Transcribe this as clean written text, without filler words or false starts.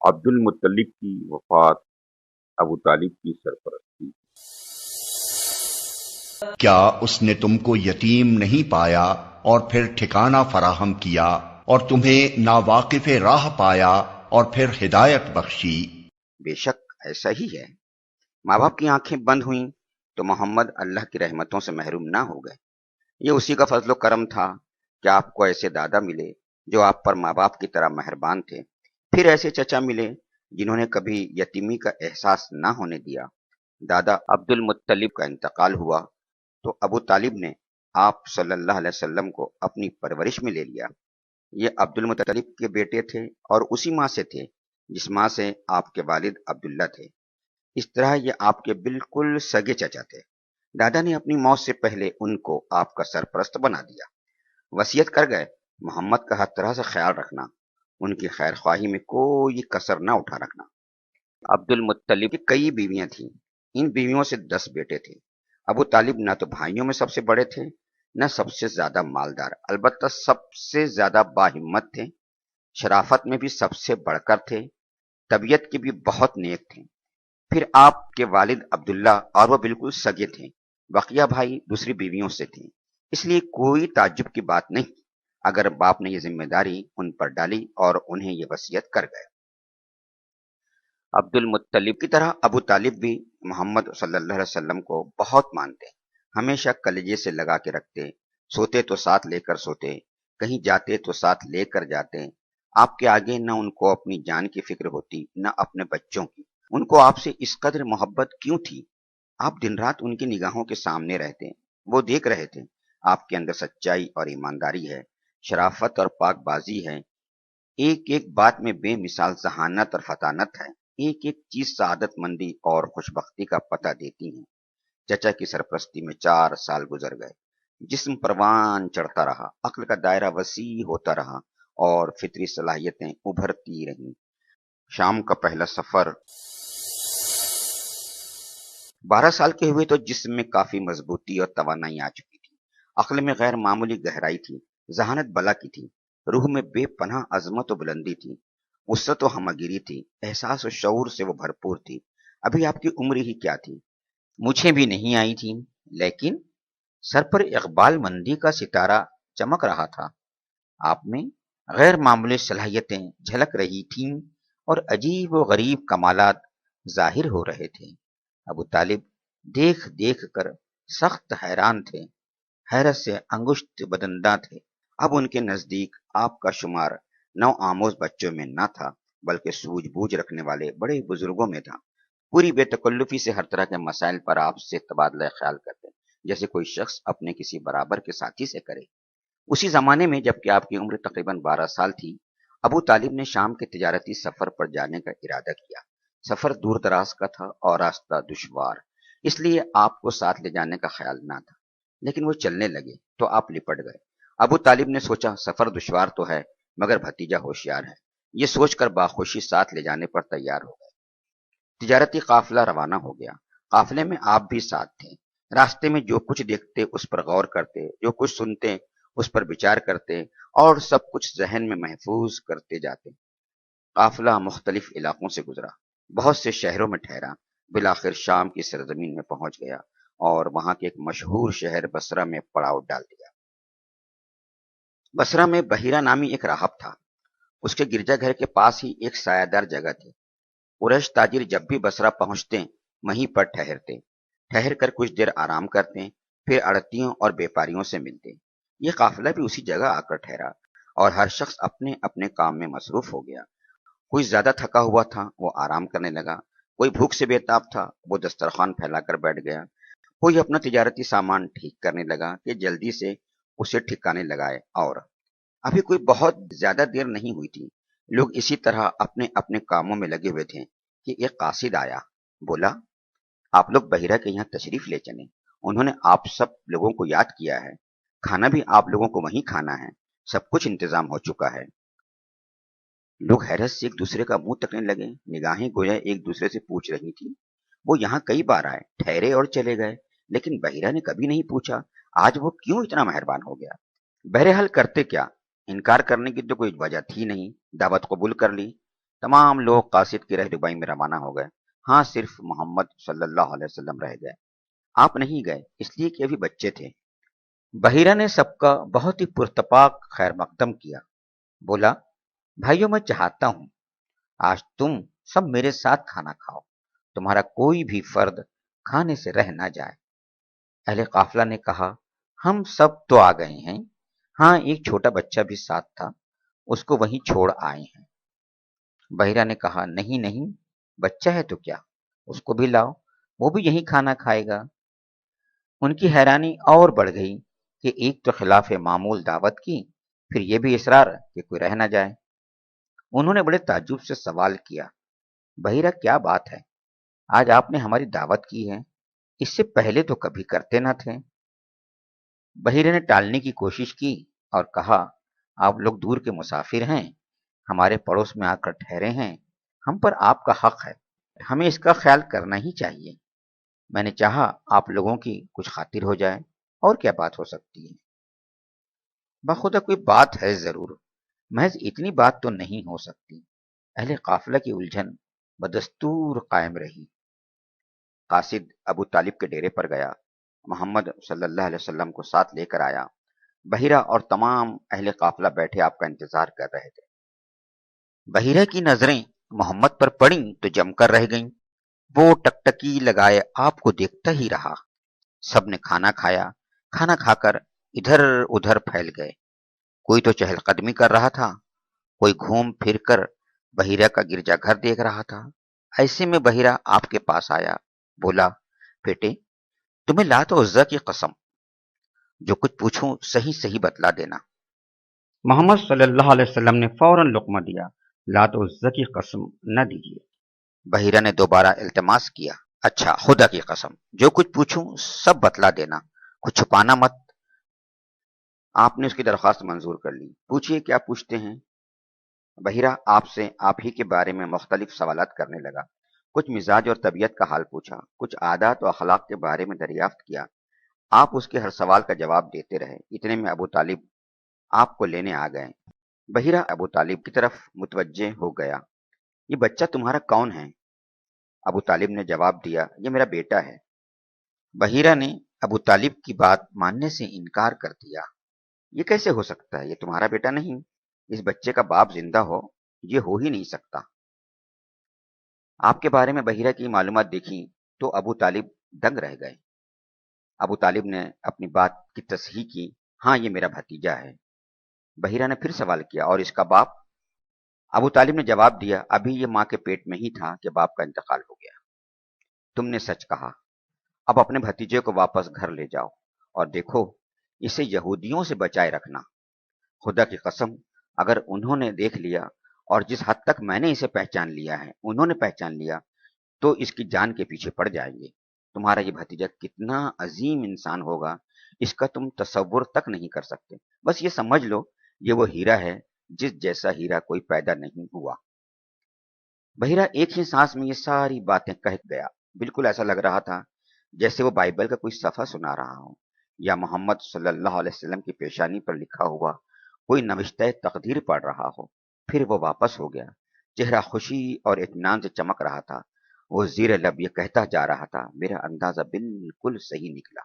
عبد المطلب کی وفات، ابو طالب کی سرپرستی۔ کیا اس نے تم کو یتیم نہیں پایا اور پھر ٹھکانہ فراہم کیا اور تمہیں ناواقف راہ پایا اور پھر ہدایت بخشی؟ بے شک ایسا ہی ہے۔ ماں باپ کی آنکھیں بند ہوئیں تو محمد اللہ کی رحمتوں سے محروم نہ ہو گئے۔ یہ اسی کا فضل و کرم تھا کہ آپ کو ایسے دادا ملے جو آپ پر ماں باپ کی طرح مہربان تھے، پھر ایسے چچا ملے جنہوں نے کبھی یتیمی کا احساس نہ ہونے دیا۔ دادا عبد المطلب کا انتقال ہوا تو ابو طالب نے آپ صلی اللہ علیہ وسلم کو اپنی پرورش میں لے لیا۔ یہ عبد المطلب کے بیٹے تھے اور اسی ماں سے تھے جس ماں سے آپ کے والد عبداللہ تھے۔ اس طرح یہ آپ کے بالکل سگے چچا تھے۔ دادا نے اپنی موت سے پہلے ان کو آپ کا سرپرست بنا دیا۔ وصیت کر گئے محمد کا ہر طرح سے خیال رکھنا، ان کی خیر خواہی میں کوئی کسر نہ اٹھا رکھنا۔ عبد المطلب کی کئی بیویاں تھیں، ان بیویوں سے 10 بیٹے تھے۔ ابو طالب نہ تو بھائیوں میں سب سے بڑے تھے نہ سب سے زیادہ مالدار، البتہ سب سے زیادہ باہمت تھے، شرافت میں بھی سب سے بڑھ کر تھے، طبیعت کے بھی بہت نیک تھے۔ پھر آپ کے والد عبداللہ اور وہ بالکل سگے تھے، بقیہ بھائی دوسری بیویوں سے تھے، اس لیے کوئی تعجب کی بات نہیں اگر باپ نے یہ ذمہ داری ان پر ڈالی اور انہیں یہ وصیت کر گئے۔ عبد المطلب کی طرح ابو طالب بھی محمد صلی اللہ علیہ وسلم کو بہت مانتے، ہمیشہ کلیجے سے لگا کے رکھتے، سوتے تو ساتھ لے کر سوتے، کہیں جاتے تو ساتھ لے کر جاتے۔ آپ کے آگے نہ ان کو اپنی جان کی فکر ہوتی نہ اپنے بچوں کی۔ ان کو آپ سے اس قدر محبت کیوں تھی؟ آپ دن رات ان کی نگاہوں کے سامنے رہتے، وہ دیکھ رہے تھے آپ کے اندر سچائی اور ایمانداری ہے، شرافت اور پاک بازی ہے، ایک ایک بات میں بے مثال ذہانت اور فطانت ہے، ایک ایک چیز سعادت مندی اور خوشبختی کا پتہ دیتی ہیں۔ چچا کی سرپرستی میں 4 سال گزر گئے، جسم پروان چڑھتا رہا، عقل کا دائرہ وسیع ہوتا رہا اور فطری صلاحیتیں ابھرتی رہیں۔ شام کا پہلا سفر 12 سال کے ہوئے تو جسم میں کافی مضبوطی اور توانائی آ چکی تھی، عقل میں غیر معمولی گہرائی تھی، ذہانت بلا کی تھی، روح میں بے پناہ عظمت و بلندی تھی، وسعت و ہمگیری تھی، احساس و شعور سے وہ بھرپور تھی۔ ابھی آپ کی عمر ہی کیا تھی؟ مجھے بھی نہیں آئی تھی، لیکن سر پر اقبال مندی کا ستارہ چمک رہا تھا۔ آپ میں غیر معمولی صلاحیتیں جھلک رہی تھیں اور عجیب و غریب کمالات ظاہر ہو رہے تھے۔ ابو طالب دیکھ دیکھ کر سخت حیران تھے، حیرت سے انگشت بدنداں تھے۔ اب ان کے نزدیک آپ کا شمار نو آموز بچوں میں نہ تھا، بلکہ سوجھ بوجھ رکھنے والے بڑے بزرگوں میں تھا۔ پوری بے تکلفی سے ہر طرح کے مسائل پر آپ سے تبادلہ خیال کرتے، جیسے کوئی شخص اپنے کسی برابر کے ساتھی سے کرے۔ اسی زمانے میں جبکہ آپ کی عمر تقریباً 12 سال تھی، ابو طالب نے شام کے تجارتی سفر پر جانے کا ارادہ کیا۔ سفر دور دراز کا تھا اور راستہ دشوار، اس لیے آپ کو ساتھ لے جانے کا خیال نہ تھا، لیکن وہ چلنے لگے تو آپ لپٹ گئے۔ ابو طالب نے سوچا سفر دشوار تو ہے مگر بھتیجا ہوشیار ہے، یہ سوچ کر باخوشی ساتھ لے جانے پر تیار ہو گئے۔ تجارتی قافلہ روانہ ہو گیا، قافلے میں آپ بھی ساتھ تھے۔ راستے میں جو کچھ دیکھتے اس پر غور کرتے، جو کچھ سنتے اس پر وچار کرتے اور سب کچھ ذہن میں محفوظ کرتے جاتے۔ قافلہ مختلف علاقوں سے گزرا، بہت سے شہروں میں ٹھہرا، بالآخر شام کی سرزمین میں پہنچ گیا اور وہاں کے ایک مشہور شہر بصرہ میں پڑاؤ ڈال دیا۔ بصرہ میں بحیرہ نامی ایک راہب تھا، اس کے گرجا گھر کے پاس ہی ایک سایہ دار جگہ تھی۔ قریش تاجر جب بھی بصرہ پہنچتے وہیں پر ٹھہرتے، ٹھہر کر کچھ دیر آرام کرتے، پھر اڑتیوں اور بیپاریوں سے ملتے۔ یہ قافلہ بھی اسی جگہ آ کر ٹھہرا اور ہر شخص اپنے اپنے کام میں مصروف ہو گیا۔ کوئی زیادہ تھکا ہوا تھا وہ آرام کرنے لگا، کوئی بھوک سے بےتاب تھا وہ دسترخوان پھیلا کر بیٹھ گیا، کوئی اپنا تجارتی سامان ٹھیک کرنے لگا کہ جلدی سے اسے ٹھکانے لگائے، اور ابھی کوئی بہت زیادہ دیر نہیں ہوئی تھی، لوگ اسی طرح اپنے اپنے کاموں میں لگے ہوئے تھے کہ ایک قاصد آیا، بولا آپ لوگ بحیرہ کے یہاں تشریف لے چلیں، انہوں نے آپ سب لوگوں کو یاد کیا ہے، کھانا بھی آپ لوگوں کو وہیں کھانا ہے، سب کچھ انتظام ہو چکا ہے۔ لوگ حیرت سے ایک دوسرے کا منہ تکنے لگے، نگاہیں گویا ایک دوسرے سے پوچھ رہی تھی، وہ یہاں کئی بار آئے، ٹھہرے اور چلے گئے، لیکن بحیرہ نے کبھی نہیں پوچھا آج وہ کیوں اتنا مہربان ہو گیا۔ بہرحال کرتے کیا، انکار کرنے کی تو کوئی وجہ تھی نہیں، دعوت قبول کر لی۔ تمام لوگ قاصد کی رہنمائی میں روانہ ہو گئے. ہاں صرف محمد صلی اللہ علیہ وسلم رہ گئے. آپ نہیں گئے اس لیے کہ ابھی بچے تھے. بحیرہ نے سب کا بہت ہی پرتپاک خیر مقدم کیا. بولا بھائیوں میں چاہتا ہوں آج تم سب میرے ساتھ کھانا کھاؤ. تمہارا کوئی بھی فرد کھانے سے رہ نہ جائے. اہل قافلہ نے کہا ہم سب تو آ گئے ہیں. ہاں ایک چھوٹا بچہ بھی ساتھ تھا, اس کو وہیں چھوڑ آئے ہیں. بحیرہ نے کہا نہیں نہیں, بچہ ہے تو کیا, اس کو بھی لاؤ, وہ بھی یہیں کھانا کھائے گا. ان کی حیرانی اور بڑھ گئی کہ ایک تو خلاف معمول دعوت کی, پھر یہ بھی اصرار کہ کوئی رہ نہ جائے. انہوں نے بڑے تعجب سے سوال کیا بحیرہ کیا بات ہے, آج آپ نے ہماری دعوت کی ہے, اس سے پہلے تو کبھی کرتے نہ تھے. بحیرہ نے ٹالنے کی کوشش کی اور کہا آپ لوگ دور کے مسافر ہیں, ہمارے پڑوس میں آ کر ٹھہرے ہیں, ہم پر آپ کا حق ہے, ہمیں اس کا خیال کرنا ہی چاہیے. میں نے چاہا آپ لوگوں کی کچھ خاطر ہو جائے, اور کیا بات ہو سکتی ہے. بخدا کوئی بات ہے ضرور, محض اتنی بات تو نہیں ہو سکتی. اہل قافلہ کی الجھن بدستور قائم رہی. قاصد ابو طالب کے ڈیرے پر گیا, محمد صلی اللہ علیہ وسلم کو ساتھ لے کر آیا. بحیرہ اور تمام اہل قافلہ بیٹھے آپ کا انتظار کر رہے تھے. بحیرہ کی نظریں محمد پر پڑیں تو جم کر رہ گئیں. وہ ٹکٹکی لگائے آپ کو دیکھتا ہی رہا. سب نے کھانا کھایا. کھانا کھا کر ادھر ادھر پھیل گئے. کوئی تو چہل قدمی کر رہا تھا, کوئی گھوم پھر کر بحیرہ کا گرجا گھر دیکھ رہا تھا. ایسے میں بحیرہ آپ کے پاس آیا. بولا بیٹے تمہیں لات و عزا کی قسم, جو کچھ پوچھوں صحیح صحیح بتلا دینا. محمد صلی اللہ علیہ وسلم نے فوراً لقمہ دیا. لات و عزا کی قسم نہ دیجیے. بحیرہ نے دوبارہ التماس کیا. اچھا خدا کی قسم, جو کچھ پوچھوں سب بتلا دینا, کچھ چھپانا مت. آپ نے اس کی درخواست منظور کر لی. پوچھئے کیا پوچھتے ہیں. بحیرہ آپ سے آپ ہی کے بارے میں مختلف سوالات کرنے لگا. کچھ مزاج اور طبیعت کا حال پوچھا, کچھ عادات و اخلاق کے بارے میں دریافت کیا. آپ اس کے ہر سوال کا جواب دیتے رہے. اتنے میں ابو طالب آپ کو لینے آ گئے. بحیرہ ابو طالب کی طرف متوجہ ہو گیا. یہ بچہ تمہارا کون ہے؟ ابو طالب نے جواب دیا یہ میرا بیٹا ہے. بحیرہ نے ابو طالب کی بات ماننے سے انکار کر دیا. یہ کیسے ہو سکتا ہے, یہ تمہارا بیٹا نہیں, اس بچے کا باپ زندہ ہو, یہ ہو ہی نہیں سکتا. آپ کے بارے میں بحیرہ کی معلومات دیکھی تو ابو طالب دنگ رہ گئے. ابو طالب نے اپنی بات کی تصحیح کی. ہاں یہ میرا بھتیجا ہے. بحیرہ نے پھر سوال کیا اور اس کا باپ؟ ابو طالب نے جواب دیا ابھی یہ ماں کے پیٹ میں ہی تھا کہ باپ کا انتقال ہو گیا. تم نے سچ کہا. اب اپنے بھتیجے کو واپس گھر لے جاؤ اور دیکھو اسے یہودیوں سے بچائے رکھنا. خدا کی قسم اگر انہوں نے دیکھ لیا, اور جس حد تک میں نے اسے پہچان لیا ہے انہوں نے پہچان لیا, تو اس کی جان کے پیچھے پڑ جائیں گے. تمہارا یہ بھتیجا کتنا عظیم انسان ہوگا اس کا تم تصور تک نہیں کر سکتے. بس یہ سمجھ لو یہ وہ ہیرا ہے جس جیسا ہیرا کوئی پیدا نہیں ہوا. بحیرہ ایک ہی سانس میں یہ ساری باتیں کہہ گیا. بالکل ایسا لگ رہا تھا جیسے وہ بائبل کا کوئی صفحہ سنا رہا ہو, یا محمد صلی اللہ علیہ وسلم کی پیشانی پر لکھا ہوا کوئی نوشتہ تقدیر پڑھ رہا ہو. پھر وہ واپس ہو گیا. چہرہ خوشی اور اطمینان سے چمک رہا تھا. وہ زیر لب یہ کہتا جا رہا تھا میرا اندازہ بالکل صحیح نکلا.